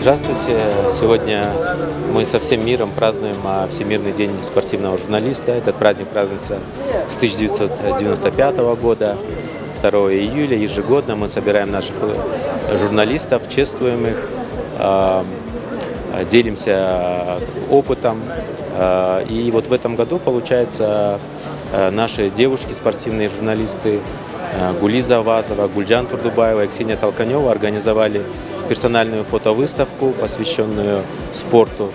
Здравствуйте! Сегодня мы со всем миром празднуем Всемирный день спортивного журналиста. Этот праздник празднуется с 1995 года. 2 июля ежегодно мы собираем наших журналистов, чествуем их, делимся опытом. И вот в этом году, получается, наши девушки, спортивные журналисты Гулиза Авазова, Гульджан Турдубаева и Ксения Толканева организовали персональную фотовыставку, посвященную спорту.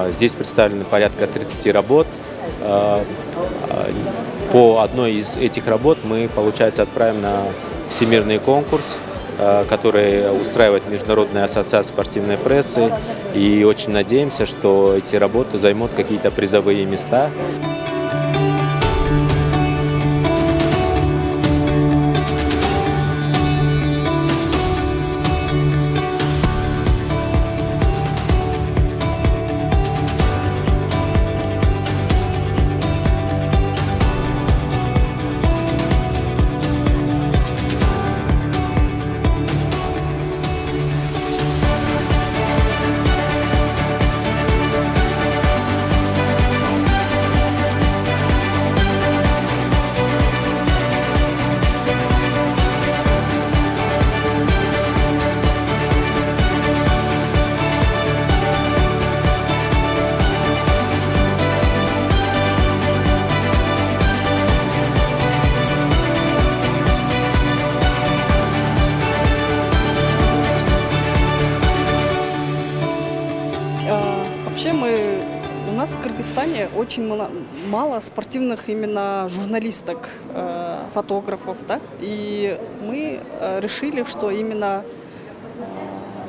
Здесь представлены порядка 30 работ. По одной из этих работ мы, получается, отправим на всемирный конкурс, который устраивает Международная ассоциация спортивной прессы. И очень надеемся, что эти работы займут какие-то призовые места. Вообще у нас в Кыргызстане очень мало спортивных именно журналисток, фотографов, да? И мы решили, что именно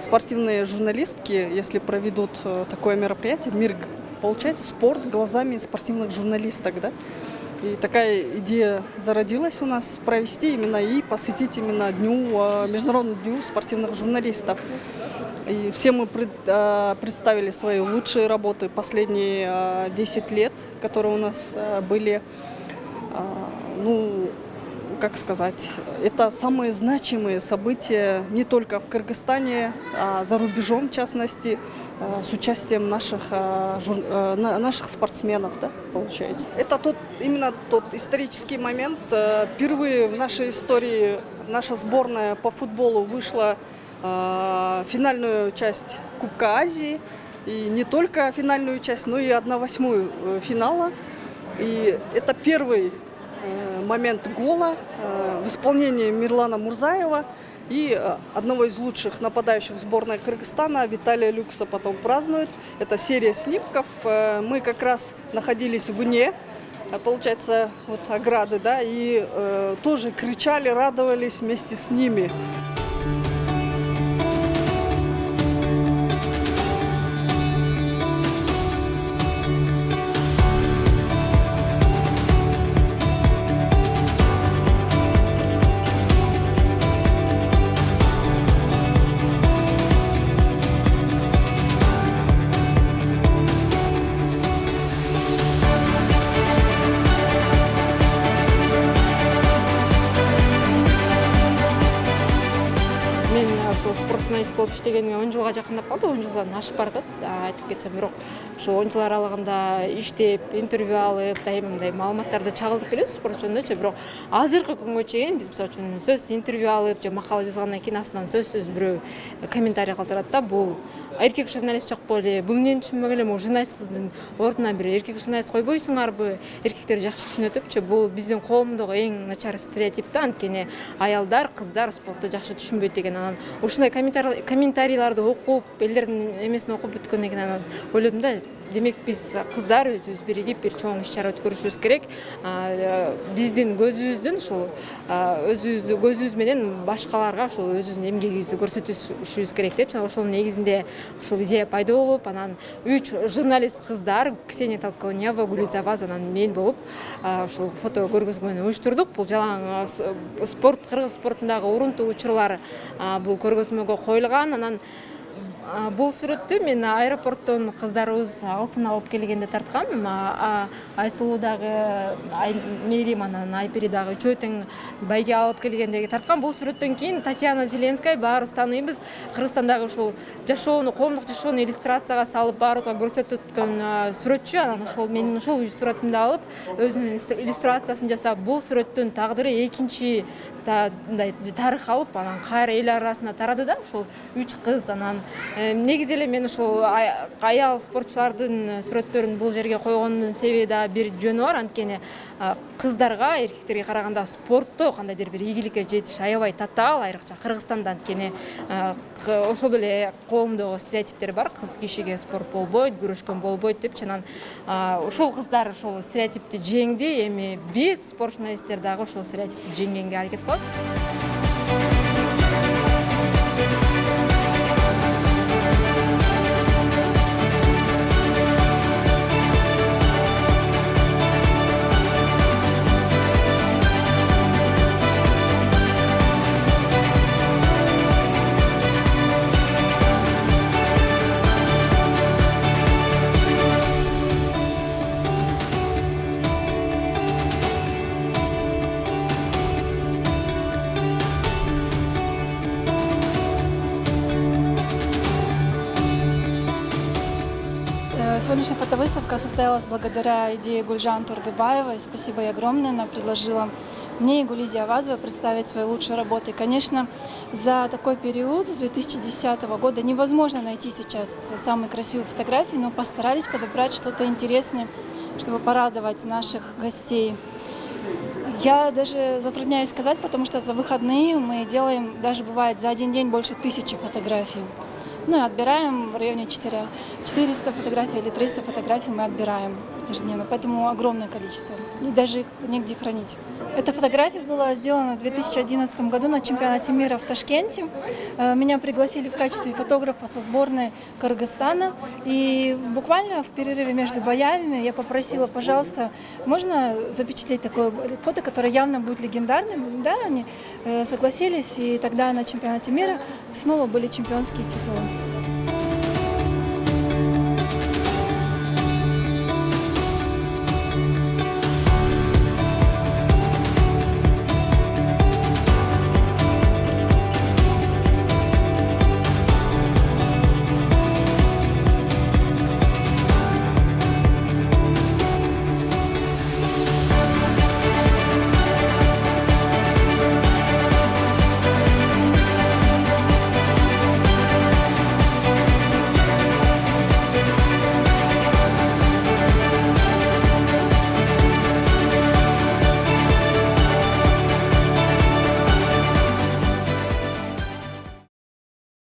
спортивные журналистки, если проведут такое мероприятие, получается спорт глазами спортивных журналисток, да? И такая идея зародилась у нас провести именно и посвятить именно Международному дню спортивных журналистов. И все мы представили свои лучшие работы последние 10 лет, которые у нас были. Как сказать, это самые значимые события не только в Кыргызстане, а за рубежом, в частности, с участием наших спортсменов, да, получается. Это именно тот исторический момент. Впервые в нашей истории наша сборная по футболу вышла в финальную часть Кубка Азии. И не только финальную часть, но и 1/8 финала. И это первый момент гола в исполнении Мирлана Мурзаева и одного из лучших нападающих сборной Кыргызстана Виталия Люкса потом празднует. Это серия снимков. Мы как раз находились вне, получается, вот ограды, да, и тоже кричали, радовались вместе с ними. Мен спорт журналист болып иштегениме 10 жылга жакындап калды, 10 жылдан ашып баратат. Айтып кетсем, бирок ошол 10 жыл аралыгында иштеп, интервью алып, дайыма мындай маалыматтарды чагылдык келебиз спорт жөнүндө. Бирок азыркы күнгө чейин биз мисалы үчүн сөзсүз интервью алып, же макала жазгандан кийин астынан сөзсүз бирөө комментарий калтырат да, бул эркек журналист жок болду, бул эмнени түшүнбөгөн эле, журналист кыздын ордуна бир эркек журналист койбойсуңарбы, эркектер жакшы түшүнөт депчи. Бул биздин коомдогу эң начар стереотип да, анткени аялдар, кыздар спорту жакшы түшүнбөйт деген. Анан ушундай комментарийларды окуп, элдердин эмесин окуп бүткөндөн кийин анан ойлодум да, демек биз кыздар өзүбүз биригип бир чоң иш-чара өткөрүшүбүз керек. Биздин көзүбүздүн ушул көзүбүз менен башкаларга ушул өзүбүздүн эмгегибизди көрсөтүшүбүз керек деп, ошол негизинде ушул идея пайда болуп, анан 3 журналист кыздар, Ксения Толканева, Гулиза Авазова, анан мен болуп, ушул фото көргөзмөнү уюштурдук. Бул жалаң спорт, кыргыз спортундагы урунтуу учурлар бул көргөзмөгө коюлган. Анан Бул сүрөттү мен аэропорттон кыздарыбыз алтын алып келгенде тарткам. Айсулуудагы, Мээрим анан Айпири дагы үчөө тең байге алып келгендеги тарткан. Бул сүрөттөн кийин Татьяна Зеленская баарыбыз тааныйбыз. Кыргызстандагы ушул жашоону, коомдук жашоону иллюстрацияга салып баарыбызга көрсөткөн сүрөтчү. Анан ошол менин ушул сүрөтүмдү алып, өзүнүн иллюстрациясын жасап, бул сүрөттүн тагдыры экинчи тарых алып, анан кайра эл арасына тарады да, ушул 3 кыз. Анан негизи эле мен ушул аял спортчулардын сүрөттөрүн бул жерге койгондун себеби да бир жөнү бар. Анткени кыздарга эркектерге караганда спортто кандайдыр бир ийгиликке жетиш аябай татаал, айрыкча Кыргызстанда. Анткени ошол эле коомдогу стереотиптер бар. Кыз кишиге спорт болбойт, күрөшкөн болбойт деп. Анан ушул кыздар ошол стереотипти жеңди. Эми биз спортчулар дагы ушул стереотипти жеңгенге аракет кылат. Сегодняшняя фотовыставка состоялась благодаря идее Гульжан Турдубаевой. Спасибо ей огромное. Она предложила мне и Гулизе Авазовой представить свои лучшие работы. Конечно, за такой период с 2010 года невозможно найти сейчас самые красивые фотографии, но постарались подобрать что-то интересное, чтобы порадовать наших гостей. Я даже затрудняюсь сказать, потому что за выходные мы делаем, даже бывает за один день больше 1000 фотографий. Ну и отбираем в районе 400 фотографий или 300 фотографий мы отбираем ежедневно, поэтому огромное количество, и даже их негде хранить. Эта фотография была сделана в 2011 году на чемпионате мира в Ташкенте. Меня пригласили в качестве фотографа со сборной Кыргызстана, и буквально в перерыве между боями я попросила, пожалуйста, можно запечатлеть такое фото, которое явно будет легендарным. Да, они согласились, и тогда на чемпионате мира снова были чемпионские титулы.